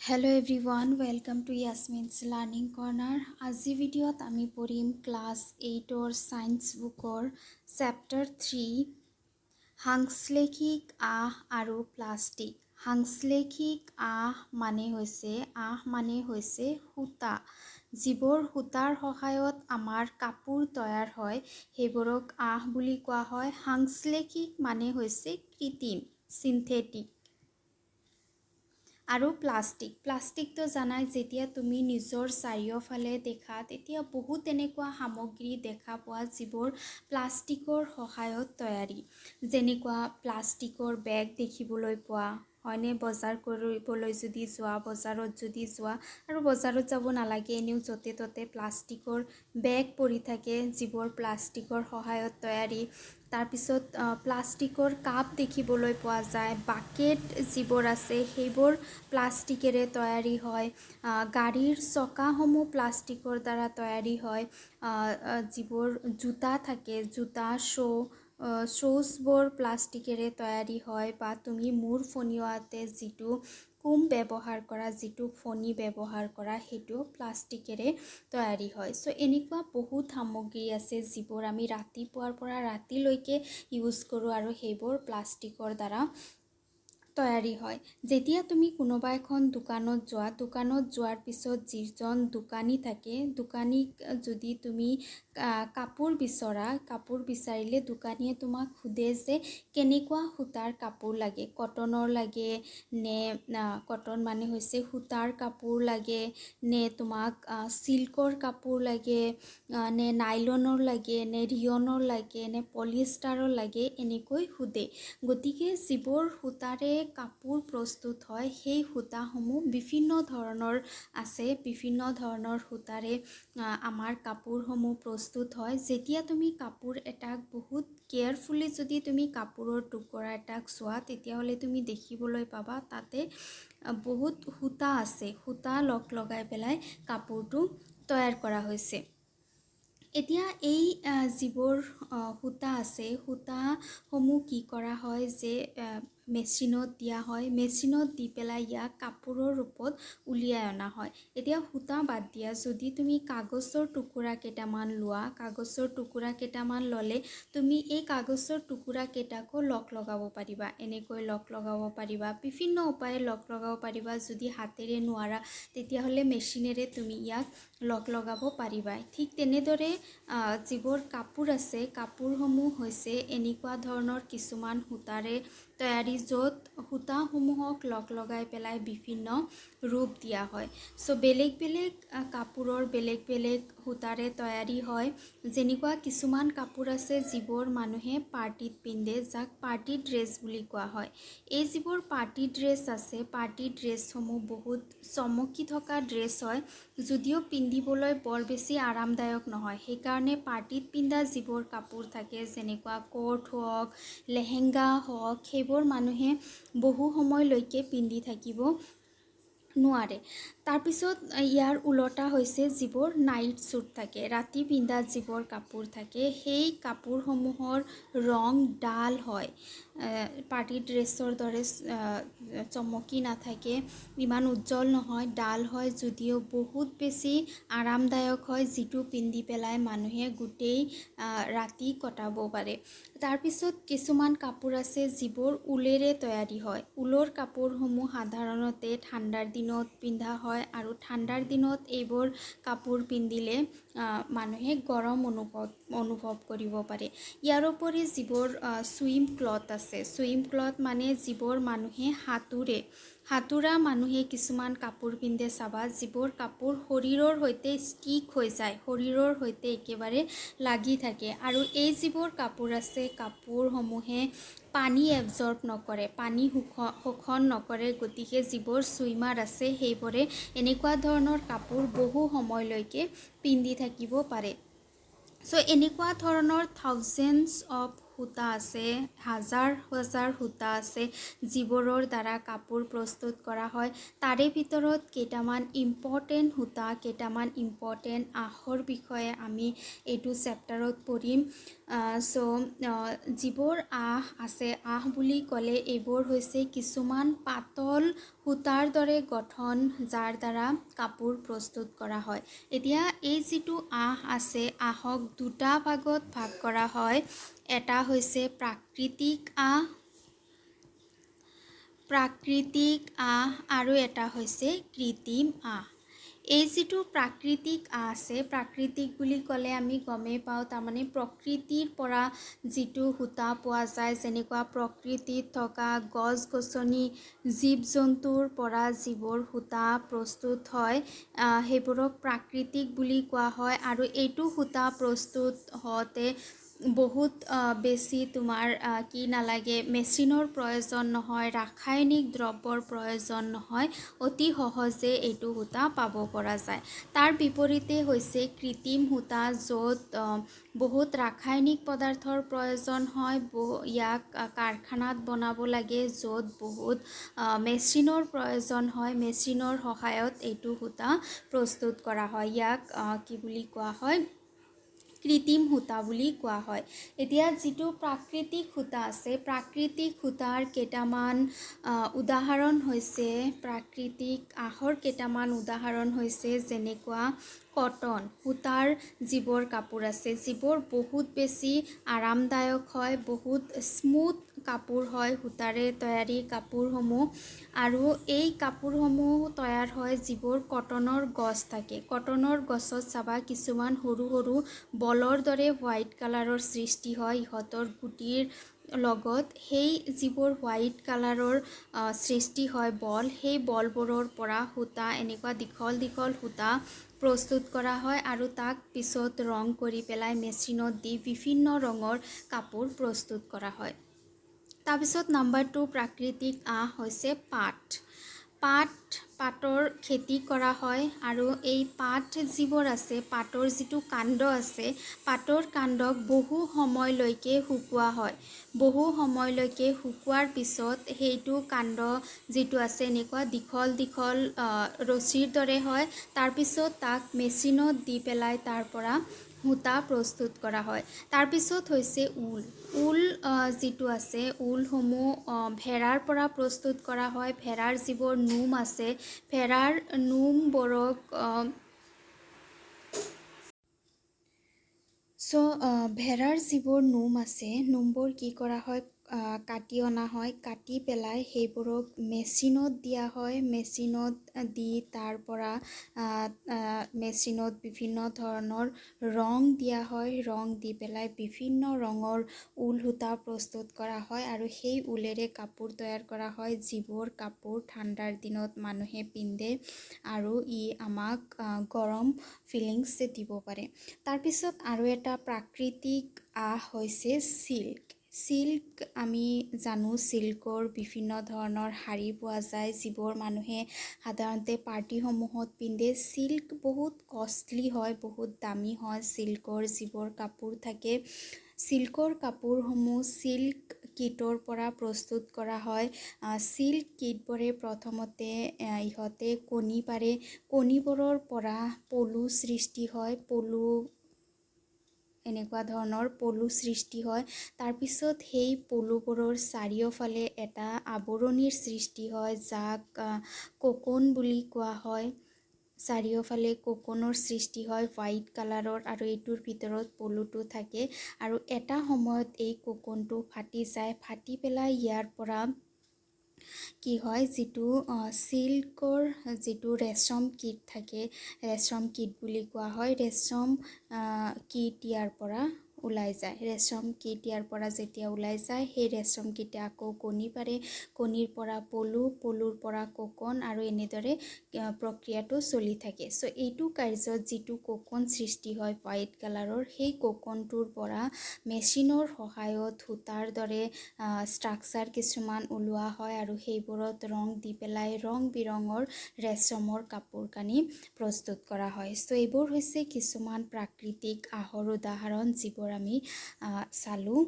Hello everyone, welcome to Yasmin's Learning Corner. আজি ভিডিঅ'ত আমি পঢ়িম ক্লাছ 8ৰ সায়েন্স বুকৰ চেপ্টাৰ 3 সাংশ্লেষিক আহ আৰু প্লাষ্টিক। সাংশ্লেষিক আহ মানে হৈছে সূতা। যিবোৰ সূতাৰ সহায়ত আমাৰ কাপোৰ তৈয়াৰ হয় সেইবোৰক আহ বুলি কোৱা হয়। সাংশ্লেষিক মানে হৈছে কৃত্ৰিম, সিনথেটিক। আৰু প্লাষ্টিকটো জানাই, যেতিয়া তুমি নিজৰ চাৰিওফালে দেখা তেতিয়া বহুত এনেকুৱা সামগ্ৰী দেখা পোৱা যিবোৰ প্লাষ্টিকৰ সহায়ত তৈয়াৰী। যেনেকুৱা প্লাষ্টিকৰ বেগ দেখিবলৈ পোৱা হয়নে, বজাৰ কৰিবলৈ যদি যোৱা, বজাৰত যদি যোৱা, আৰু বজাৰত যাব নালাগে, এনেও য'তে ত'তে প্লাষ্টিকৰ বেগ পৰি থাকে যিবোৰ প্লাষ্টিকৰ সহায়ত তৈয়াৰী। তাৰপিছত প্লাষ্টিকৰ কাপ দেখিবলৈ পোৱা যায়, বাকেট যিবোৰ আছে সেইবোৰ প্লাষ্টিকেৰে তৈয়াৰী হয়। গাড়ীৰ চকাসমূহ প্লাষ্টিকৰ দ্বাৰা তৈয়াৰী হয়। যিবোৰ জোতা থাকে, শ্বুজবোৰ প্লাষ্টিকেৰে তৈয়াৰী হয়। বা তুমি মূৰ ফনিওৱাতে যিটো কোম ব্যৱহাৰ কৰা, যিটো ফণি ব্যৱহাৰ কৰা, সেইটো প্লাষ্টিকেৰে তৈয়াৰী হয়। চ' এনেকুৱা বহুত সামগ্ৰী আছে যিবোৰ আমি ৰাতিপুৱাৰ পৰা ৰাতিলৈকে ইউজ কৰোঁ আৰু সেইবোৰ প্লাষ্টিকৰ দ্বাৰা তৈয়াৰী হয়। যেতিয়া তুমি কোনোবা এখন দোকানত যোৱাৰ পিছত যিজন দোকানী থাকে, দোকানীক যদি তুমি কাপোৰ বিচাৰিলে দোকানীয়ে তোমাক সোধে যে কেনেকুৱা সূতাৰ কাপোৰ লাগে, কটনৰ লাগে নে, কটন মানে হৈছে সূতাৰ কাপোৰ লাগে নে, তোমাক চিল্কৰ কাপোৰ লাগে নে, নাইলনৰ লাগে নে, ৰিয়নৰ লাগে নে, পলিষ্টাৰৰ লাগে, এনেকৈ সোধে। গতিকে যিবোৰ সূতাৰে কাপোৰ প্ৰস্তুত হয় সেই সূতাসমূহ বিভিন্ন ধৰণৰ আছে। বিভিন্ন ধৰণৰ সূতাৰে আমাৰ কাপোৰসমূহ প্ৰস্তুত হয়। যেতিয়া তুমি কাপোৰ এটাক বহুত কেয়াৰফুলি যদি তুমি কাপোৰৰ টুকুৰা এটাক চোৱা, তেতিয়াহ'লে তুমি দেখিবলৈ পাবা তাতে বহুত সূতা আছে, সূতা লগাই পেলাই কাপোৰটো তৈয়াৰ কৰা হৈছে। এতিয়া এই যিবোৰ সূতা আছে, সূতাসমূহ কি কৰা হয় যে মেচিনত দিয়া হয়, মেচিনত দি পেলাই ইয়াক কাপোৰৰ ৰূপত উলিয়াই অনা হয়। এতিয়া সূতা বাদ দিয়া, যদি তুমি কাগজৰ টুকুৰা কেইটামান লোৱা, কাগজৰ টুকুৰা কেইটামান ল'লে তুমি এই কাগজৰ টুকুৰা কেইটাকো লগাব পাৰিবা। এনেকৈ লগাব পাৰিবা, বিভিন্ন উপায়ে লগাব পাৰিবা। যদি হাতেৰে নোৱাৰা তেতিয়াহ'লে মেচিনেৰে তুমি ইয়াক লগাব পাৰিবা। ঠিক তেনেদৰে যিবোৰ কাপোৰ আছে, কাপোৰসমূহ হৈছে এনেকুৱা ধৰণৰ কিছুমান সূতাৰে তৈয়াৰী, য'ত সূতাসমূহক লগাই পেলাই বিভিন্ন ৰূপ দিয়া হয়। চ' বেলেগ বেলেগ কাপোৰৰ বেলেগ বেলেগ সূতাৰে তৈয়াৰী হয়। যেনেকুৱা কিছুমান কাপোৰ আছে যিবোৰ মানুহে পাৰ্টিত পিন্ধে, যাক পাৰ্টি ড্ৰেছ বুলি কোৱা হয়। এই যিবোৰ পাৰ্টি ড্ৰেছ আছে, পাৰ্টি ড্ৰেছসমূহ বহুত চমকি থকা ড্ৰেছ হয়, যদিও পিন্ধিবলৈ বৰ বেছি আৰামদায়ক নহয়। সেইকাৰণে পাৰ্টিত পিন্ধা যিবোৰ কাপোৰ থাকে, যেনেকুৱা কোট হওক, লেহেংগা হওক, সেইবোৰ মানুহে বহু সময়লৈকে পিন্ধি থাকিব নোৱাৰে। তাৰপিছত ইয়াৰ ওলোটা হৈছে যিবোৰ নাইট শ্বুট থাকে, ৰাতি পিন্ধা যিবোৰ কাপোৰ থাকে, সেই কাপোৰসমূহৰ ৰং ডাল হয়। পাৰ্টি ড্ৰেছৰ দৰে চমকি নাথাকে, ইমান উজ্জ্বল নহয়, ডাল হয়, যদিও বহুত বেছি আৰামদায়ক হয়, যিটো পিন্ধি পেলাই মানুহে গোটেই ৰাতি কটাব পাৰে। তাৰপিছত কিছুমান কাপোৰ আছে যিবোৰ ঊলেৰে তৈয়াৰী হয়। ঊলৰ কাপোৰসমূহ সাধাৰণতে ঠাণ্ডাৰ দিনত পিন্ধা হয়, আৰু ঠাণ্ডাৰ দিনত এইবোৰ কাপোৰ পিন্ধিলে মানুহে গৰম অনুভৱ কৰিব পাৰে। ইয়াৰ উপৰি যিবোৰ ছুইম ক্লথ আছে, ছুইম ক্লথ মানে যিবোৰ মানুহে সাঁতোৰা মানুহে কিছুমান কাপোৰ পিন্ধে চাবা, যিবোৰ কাপোৰ শৰীৰৰ সৈতে ষ্টিক হৈ যায়, শৰীৰৰ সৈতে একেবাৰে লাগি থাকে। আৰু এই যিবোৰ কাপোৰ আছে, কাপোৰসমূহে পানী এবজৰ্ব নকৰে, পানী শোষণ নকৰে। গতিকে যিবোৰ ছুইমাৰ আছে সেইবোৰে এনেকুৱা ধৰণৰ কাপোৰ বহু সময়লৈকে পিন্ধি থাকিব পাৰে। চ' এনেকুৱা ধৰণৰ থাউজেণ্ডছ অফ সূতা আছে, হাজাৰ হাজাৰ সূতা আছে যিবোৰৰ দ্বাৰা কাপোৰ প্ৰস্তুত কৰা হয়। তাৰে ভিতৰত কেইটামান ইম্পৰ্টেণ্ট সূতা, কেইটামান ইম্পৰ্টেণ্ট আঁহৰ বিষয়ে আমি এইটো চেপ্টাৰত পঢ়িম। যিবোৰ আঁহ আছে, আঁহ বুলি ক'লে এইবোৰ হৈছে কিছুমান পাতল সূতাৰ দৰে গঠন যাৰ দ্বাৰা কাপোৰ প্ৰস্তুত কৰা হয়। এতিয়া এই যিটো আঁহ আছে, আঁহক দুটা ভাগত ভাগ কৰা হয়। এটা হৈছে প্ৰাকৃতিক আঁহ আৰু এটা হৈছে কৃত্ৰিম আঁহ। এই যিটো প্ৰাকৃতিক আঁহ আছে, প্ৰাকৃতিক বুলি ক'লে আমি গমেই পাওঁ তাৰমানে প্ৰকৃতিৰ পৰা যিটো সূতা পোৱা যায়, যেনেকুৱা প্ৰকৃতিত থকা গছ গছনি, জীৱ জন্তুৰ পৰা যিবোৰ সূতা প্ৰস্তুত হয় সেইবোৰক প্ৰাকৃতিক বুলি কোৱা হয়। আৰু এইটো সূতা প্ৰস্তুত হওঁতে বহুত বেছি তোমাৰ কি নালাগে, মেচিনৰ প্ৰয়োজন নহয়, ৰাসায়নিক দ্ৰব্যৰ প্ৰয়োজন নহয়, অতি সহজে এইটো সূতা পাব পৰা যায়। তাৰ বিপৰীতে হৈছে কৃত্ৰিম সূতা, য'ত বহুত ৰাসায়নিক পদাৰ্থৰ প্ৰয়োজন হয়, ইয়াক কাৰখানাত বনাব লাগে, য'ত বহুত মেচিনৰ প্ৰয়োজন হয়, মেচিনৰ সহায়ত এইটো সূতা প্ৰস্তুত কৰা হয়। ইয়াক কি বুলি কোৱা হয়, কৃত্ৰিম সূতা বুলি কোৱা হয়। এতিয়া যিটো প্ৰাকৃতিক সূতা আছে, প্ৰাকৃতিক সূতাৰ কেইটামান উদাহৰণ হৈছে, প্ৰাকৃতিক আঁহৰ কেইটামান উদাহৰণ হৈছে যেনেকুৱা কটন সূতাৰ যিবোৰ কাপোৰ আছে, যিবোৰ বহুত বেছি আৰামদায়ক হয়, বহুত স্মুথ কাপোৰ হয় সূতাৰে তৈয়াৰী কাপোৰসমূহ। আৰু এই কাপোৰসমূহ তৈয়াৰ হয় যিবোৰ কটনৰ গছ থাকে। কটনৰ গছত চাবা কিছুমান সৰু সৰু বলৰ দৰে হোৱাইট কালাৰৰ সৃষ্টি হয় ইহঁতৰ গুটিৰ লগত। সেই যিবোৰ হোৱাইট কালাৰৰ সৃষ্টি হয় বল, সেই বলবোৰৰ পৰা সূতা, এনেকুৱা দীঘল দীঘল সূতা প্ৰস্তুত কৰা হয় আৰু তাক পিছত ৰং কৰি পেলাই মেচিনত দি বিভিন্ন ৰঙৰ কাপোৰ প্ৰস্তুত কৰা হয়। তাৰপিছত নাম্বাৰ 2 প্ৰাকৃতিক আঁহ হৈছে পাট। পাটৰ খেতি কৰা হয় আৰু এই পাট যিবোৰ আছে, পাটৰ যিটো কাণ্ড আছে, পাটৰ কাণ্ডক বহু সময়লৈকে শুকোৱা হয়। বহু সময়লৈকে শুকোৱাৰ পিছত সেইটো কাণ্ড যিটো আছে এনেকুৱা দীঘল দীঘল ৰছীৰ দৰে হয়। তাৰপিছত তাক মেচিনত দি পেলাই তাৰ পৰা সূতা প্ৰস্তুত কৰা হয়। তাৰপিছত হৈছে ঊল যিটো আছে, ঊলসমূহ ভেড়াৰ পৰা প্ৰস্তুত কৰা হয়। ভেড়াৰ যিবোৰ নোম আছে, ভেড়াৰ নোমবোৰক ভেড়াৰ যিবোৰ নোম আছে, নোমবোৰ কি কৰা হয়, কাটি অনা হয়। কাটি পেলাই সেইবোৰক মেচিনত দিয়া হয়। মেচিনত দি তাৰ পৰা মেচিনত বিভিন্ন ধৰণৰ ৰং দিয়া হয়। ৰং দি পেলাই বিভিন্ন ৰঙৰ ঊল সূতা প্ৰস্তুত কৰা হয় আৰু সেই ঊলেৰে কাপোৰ তৈয়াৰ কৰা হয়, যিবোৰ কাপোৰ ঠাণ্ডাৰ দিনত মানুহে পিন্ধে আৰু ই আমাক গৰম ফিলিংছ দিব পাৰে। তাৰপিছত আৰু এটা প্ৰাকৃতিক আঁহ হৈছে চিল্ক। আমি জানো চিল্কৰ বিভিন্ন ধৰণৰ শাৰী পোৱা যায়, যিবোৰ মানুহে সাধাৰণতে পাৰ্টিসমূহত পিন্ধে। চিল্ক বহুত কষ্টলি হয়, বহুত দামী হয়। চিল্কৰ যিবোৰ কাপোৰ থাকে, চিল্কৰ কাপোৰসমূহ চিল্ক কিটৰ পৰা প্ৰস্তুত কৰা হয়। চিল্ক কিটবোৰে প্ৰথমতে ইহঁতে কণী পাৰে। কণীবোৰৰ পৰা পলু সৃষ্টি হয়, এনেকুৱা ধৰণৰ পলু সৃষ্টি হয়। তাৰপিছত সেই পলুবোৰৰ চাৰিওফালে এটা আৱৰণিৰ সৃষ্টি হয়, যাক কোকোন বুলি কোৱা হয়। চাৰিওফালে কোকোনৰ সৃষ্টি হয় হোৱাইট কালাৰৰ, আৰু এইটোৰ ভিতৰত পলুটো থাকে। আৰু এটা সময়ত এই কোকোনটো ফাটি যায়। ফাটি পেলাই ইয়াৰ পৰা কি হয়, যিটো চিল্কৰ যিটো ৰেচম কীট থাকে, ৰেচম কীট বুলি কোৱা হয়। ৰেচম কীট ইয়াৰ পৰা ওলাই যায়। ৰেচম কীট ইয়াৰ পৰা যেতিয়া ওলাই যায়, সেই ৰেচম কীটে আকৌ কণী পাৰে। কণীৰ পৰা পলুৰ পৰা কোকোন, আৰু এনেদৰে প্ৰক্ৰিয়াটো চলি থাকে। এইটো কাৰ্যত যিটো কোকোন সৃষ্টি হয় হোৱাইট কালাৰৰ, সেই কোকোনটোৰ পৰা মেচিনৰ সহায়ত সূতাৰ দৰে ষ্ট্ৰাকচাৰ কিছুমান ওলোৱা হয় আৰু সেইবোৰত ৰং দি পেলাই ৰং বিৰঙৰ ৰেচমৰ কাপোৰ কানি প্ৰস্তুত কৰা হয়। এইবোৰ হৈছে কিছুমান প্ৰাকৃতিক আঁহৰ উদাহৰণ, যিবোৰ আমি চালোঁ।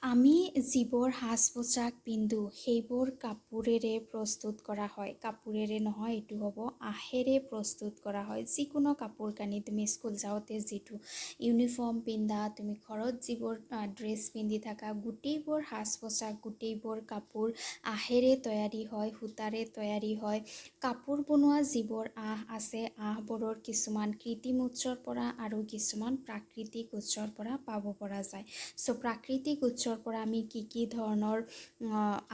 আমি যিবোৰ সাজ পোছাক পিন্ধো সেইবোৰ কাপোৰেৰে প্ৰস্তুত কৰা হয়। কাপোৰেৰে নহয়, এইটো হ'ব আহেৰে প্ৰস্তুত কৰা হয়। যিকোনো কাপোৰ কানি তুমি স্কুল যাওঁতে যিটো ইউনিফৰ্ম পিন্ধা, তুমি ঘৰত যিবোৰ ড্ৰেছ পিন্ধি থাকা, গোটেইবোৰ সাজ পোছাক, গোটেইবোৰ কাপোৰ আহেৰে তৈয়াৰী হয়, সূতাৰে তৈয়াৰী হয়। কাপোৰ বনোৱা যিবোৰ আঁহ আছে, আঁহবোৰৰ কিছুমান কৃত্ৰিম উৎসৰ পৰা আৰু কিছুমান প্ৰাকৃতিক উৎসৰ পৰা পাব পৰা যায়। চ' প্ৰাকৃতিক উৎসৰ পৰা আমি কি ধৰণৰ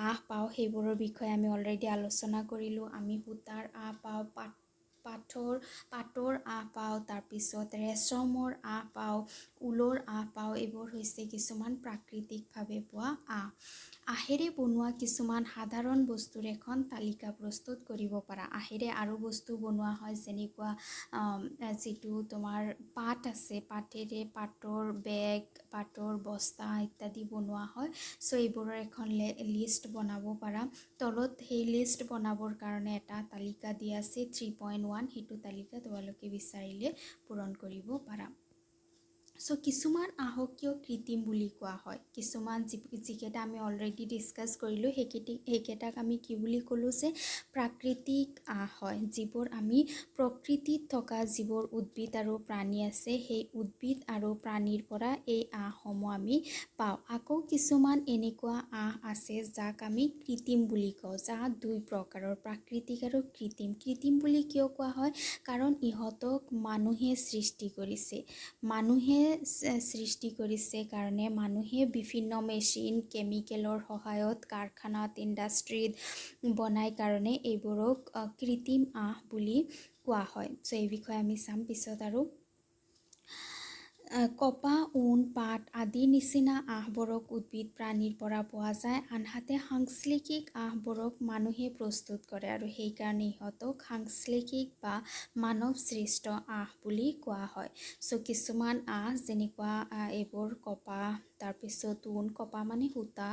আঁহ পাওঁ সেইবোৰৰ বিষয়ে আমি অলৰেডি আলোচনা কৰিলোঁ। আমি সূতাৰ আঁহ পাওঁ, পাটৰ আঁহ পাওঁ, তাৰপিছত ৰেচমৰ আঁহ পাওঁ, ঊলৰ আঁহ পাওঁ। এইবোৰ হৈছে কিছুমান প্ৰাকৃতিকভাৱে পোৱা আঁহ। আহেৰে বনোৱা কিছুমান সাধাৰণ বস্তুৰ এখন তালিকা প্ৰস্তুত কৰিব পাৰা। আহেৰে আৰু বস্তু বনোৱা হয়, যেনেকুৱা যিটো তোমাৰ পাট আছে, পাটেৰে পাটৰ বেগ, পাটৰ বস্তা ইত্যাদি বনোৱা হয়। চ' এইবোৰৰ এখন লিষ্ট বনাব পাৰা। তলত সেই লিষ্ট বনাবৰ কাৰণে এটা তালিকা দিয়া আছে 3.1, সেইটো তালিকা তোমালোকে বিচাৰিলে পূৰণ কৰিব পাৰা। চ' কিছুমান আঁহক কিয় কৃত্ৰিম বুলি কোৱা হয়? কিছুমান যিকেইটা আমি অলৰেডি ডিছকাছ কৰিলোঁ, সেইকেইটাক আমি কি বুলি ক'লোঁ যে প্ৰাকৃতিক আঁহ হয়। যিবোৰ আমি প্ৰকৃতিত থকা যিবোৰ উদ্ভিদ আৰু প্ৰাণী আছে, সেই উদ্ভিদ আৰু প্ৰাণীৰ পৰা এই আঁহসমূহ আমি পাওঁ। আকৌ কিছুমান এনেকুৱা আঁহ আছে যাক আমি কৃত্ৰিম বুলি কওঁ, যাক দুই প্ৰকাৰৰ, প্ৰাকৃতিক আৰু কৃত্ৰিম। কৃত্ৰিম বুলি কিয় কোৱা হয়? কাৰণ ইহঁতক মানুহে সৃষ্টি কৰিছে। মানুহে সৃষ্টি কৰিছে কাৰণে মানুহে বিভিন্ন মেচিন, কেমিকেলৰ সহায়ত, কাৰখানাত, ইণ্ডাষ্ট্ৰীত বনাই কাৰণে এইবোৰক কৃত্ৰিম আঁহ বুলি কোৱা হয়। চ' এই বিষয়ে আমি চাম পিছত। আৰু কপাহ, ঊণ, পাট আদিৰ নিচিনা আঁহবোৰক উদ্ভিদ প্ৰাণীৰ পৰা পোৱা যায়। আনহাতে সাংশ্লেষিক আঁহবোৰক মানুহে প্ৰস্তুত কৰে আৰু সেইকাৰণে ইহঁতক সাংশ্লেষিক বা মানৱ সৃষ্ট আঁহ বুলি কোৱা হয়। চ' কিছুমান আঁহ যেনেকুৱা এইবোৰ কপাহ, তাৰপিছত ঊণ, কপাহ মানে সূতা,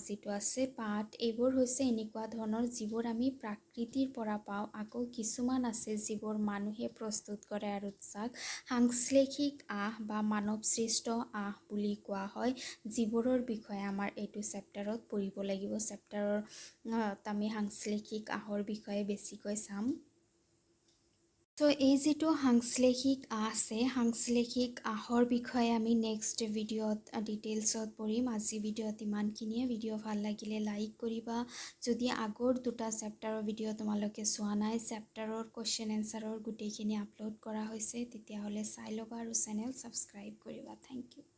যিটো আছে পাট, এইবোৰ হৈছে এনেকুৱা ধৰণৰ যিবোৰ আমি প্ৰাকৃতিৰ পৰা পাওঁ। আকৌ কিছুমান আছে যিবোৰ মানুহে প্ৰস্তুত কৰে আৰু যাক সাংশ্লেষিক আঁহ বা মানৱ সৃষ্ট আঁহ বুলি কোৱা হয়, যিবোৰৰ বিষয়ে আমাৰ এইটো চেপ্টাৰত পঢ়িব লাগিব। চেপ্টাৰত আমি সাংশ্লেষিক আঁহৰ বিষয়ে বেছিকৈ চাম। ত' এই যিটো সাংশ্লেষিক আঁহ আছে, সাংশ্লেষিক আঁহৰ বিষয়ে আমি নেক্সট ভিডিঅ'ত ডিটেইলছত পঢ়িম। আজি ভিডিঅ'ত ইমানখিনিয়ে। ভিডিঅ' ভাল লাগিলে লাইক কৰিবা। যদি আগৰ দুটা চেপ্টাৰৰ ভিডিঅ' তোমালোকে চোৱা নাই, চেপ্টাৰৰ কুৱেশ্যন এনচাৰৰ গোটেইখিনি আপলোড কৰা হৈছে, তেতিয়াহ'লে চাই ল'বা আৰু চেনেল ছাবস্ক্ৰাইব কৰিবা। Thank U.